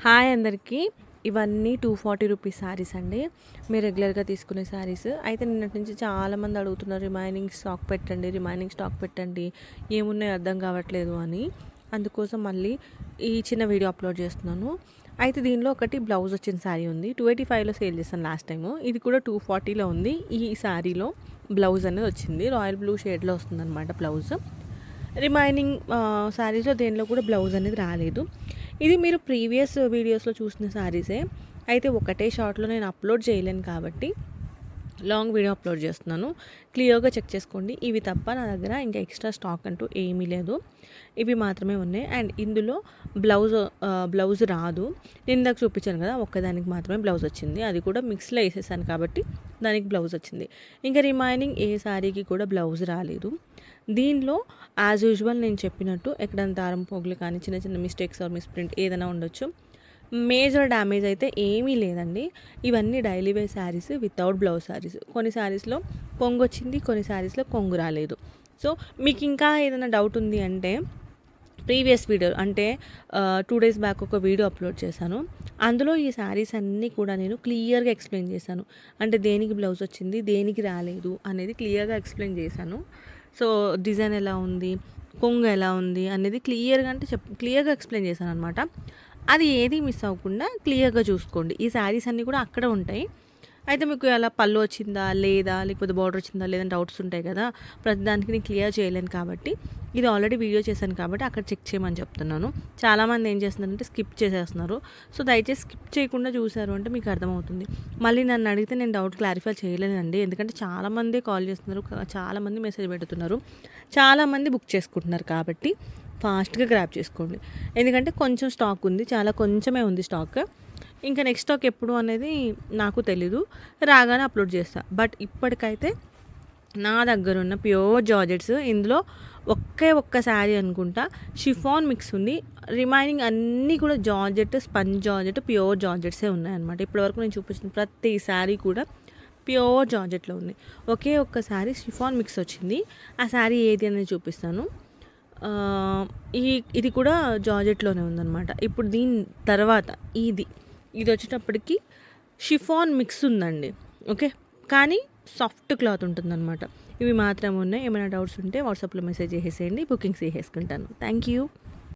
Hi అందరికీ. ఇవన్నీ 240 rupees saris అండి. మీరు రెగ్యులర్గా తీసుకునే శారీస్. అయితే నిన్నటి నుంచి చాలామంది అడుగుతున్నారు, రిమైనింగ్ స్టాక్ పెట్టండి, ఏమున్నాయో అర్థం కావట్లేదు అని. అందుకోసం మళ్ళీ ఈ చిన్న వీడియో అప్లోడ్ చేస్తున్నాను. అయితే దీనిలో ఒకటి బ్లౌజ్ వచ్చిన శారీ ఉంది. 285లో సేల్ చేస్తాను లాస్ట్ టైము. ఇది కూడా 240లో ఉంది. ఈ శారీలో బ్లౌజ్ అనేది వచ్చింది. రాయల్ బ్లూ షేడ్లో వస్తుందన్నమాట బ్లౌజ్. రిమైనింగ్ శారీస్లో దేనిలో కూడా బ్లౌజ్ అనేది రాలేదు. ఇది మీరు ప్రీవియస్ వీడియోస్లో చూసిన శారీసే. అయితే ఒకటే షార్ట్లో నేను అప్లోడ్ చేయలేను కాబట్టి లాంగ్ వీడియో అప్లోడ్ చేస్తున్నాను. క్లియర్గా చెక్ చేసుకోండి. ఇవి తప్ప నా దగ్గర ఇంకా ఎక్స్ట్రా స్టాక్ అంటూ ఏమీ లేదు. ఇవి మాత్రమే ఉన్నాయి. అండ్ ఇందులో బ్లౌజ్ రాదు. నేను ఇందాక చూపించాను కదా, ఒక్కదానికి మాత్రమే బ్లౌజ్ వచ్చింది. అది కూడా మిక్స్లో వేసేసాను కాబట్టి దానికి బ్లౌజ్ వచ్చింది. ఇంకా రిమైనింగ్ ఏ శారీకి కూడా బ్లౌజ్ రాలేదు. దీనిలో యాజ్ యూజువల్ నేను చెప్పినట్టు ఎక్కడైనా దారం పోగులు కానీ చిన్న చిన్న మిస్టేక్స్ ఆర్ మిస్ప్రింట్ ఏదైనా ఉండొచ్చు. మేజర్ డ్యామేజ్ అయితే ఏమీ లేదండి. ఇవన్నీ daily wear saris without blouse saris. కొన్ని శారీస్లో కొంగు వచ్చింది, కొన్ని శారీస్లో కొంగు రాలేదు. సో మీకు ఇంకా ఏదైనా డౌట్ ఉంది అంటే ప్రీవియస్ వీడియో అంటే 2 days బ్యాక్ ఒక వీడియో అప్లోడ్ చేశాను. అందులో ఈ శారీస్ అన్నీ కూడా నేను క్లియర్గా ఎక్స్ప్లెయిన్ చేశాను. అంటే దేనికి బ్లౌజ్ వచ్చింది, దేనికి రాలేదు అనేది క్లియర్గా ఎక్స్ప్లెయిన్ చేశాను. సో డిజైన్ ఎలా ఉంది, కొంగు ఎలా ఉంది అనేది క్లియర్గా ఎక్స్ప్లెయిన్ చేశాను అనమాట. అది ఏది మిస్ అవ్వకుండా క్లియర్గా చూసుకోండి. ఈ శారీస్ అన్నీ కూడా అక్కడ ఉంటాయి. అయితే మీకు అలా పళ్ళు వచ్చిందా లేదా, లేకపోతే బార్డర్ వచ్చిందా లేదా డౌట్స్ ఉంటాయి కదా. ప్రతిదానికి నేను క్లియర్ చేయలేను కాబట్టి ఇది ఆల్రెడీ వీడియో చేశాను కాబట్టి అక్కడ చెక్ చేయమని చెప్తున్నాను. చాలామంది ఏం చేస్తున్నారంటే స్కిప్ చేసేస్తున్నారు. సో దయచేసి స్కిప్ చేయకుండా చూసారు అంటే మీకు అర్థమవుతుంది. మళ్ళీ నన్ను అడిగితే నేను డౌట్ క్లారిఫై చేయలేనండి. ఎందుకంటే చాలామంది కాల్ చేస్తున్నారు, చాలామంది మెసేజ్ పెడుతున్నారు, చాలామంది బుక్ చేసుకుంటున్నారు. కాబట్టి ఫాస్ట్గా గ్రాప్ చేసుకోండి. ఎందుకంటే కొంచెం స్టాక్ ఉంది, చాలా కొంచెమే ఉంది స్టాక్. ఇంకా నెక్స్ట్ స్టాక్ ఎప్పుడు అనేది నాకు తెలీదు, రాగానే అప్లోడ్ చేస్తా. బట్ ఇప్పటికైతే నా దగ్గర ఉన్న ప్యూర్ జార్జెట్స్, ఇందులో ఒక్క శారీ అనుకుంటా షిఫాన్ మిక్స్ ఉంది. రిమైనింగ్ అన్నీ కూడా జార్జెట్, స్పంజ్ జార్జెట్, ప్యూర్ జార్జెట్సే ఉన్నాయన్నమాట. ఇప్పటివరకు నేను చూపించిన ప్రతి శారీ కూడా ప్యూర్ జార్జెట్లో ఉంది. ఒక్క శారీ షిఫాన్ మిక్స్ వచ్చింది. ఆ శారీ ఏది అనేది చూపిస్తాను. ఇది కూడా జార్జెట్లోనే ఉందన్నమాట. ఇప్పుడు దీని తర్వాత ఇది వచ్చేటప్పటికి షిఫాన్ మిక్స్ ఉందండి. ఓకే, కానీ సాఫ్ట్ క్లాత్ ఉంటుందన్నమాట. ఇవి మాత్రమే ఉన్నాయి. ఏమైనా డౌట్స్ ఉంటే వాట్సాప్లో మెసేజ్ చేసేసేయండి, బుకింగ్స్ చేసేసుకుంటాను. Thank you.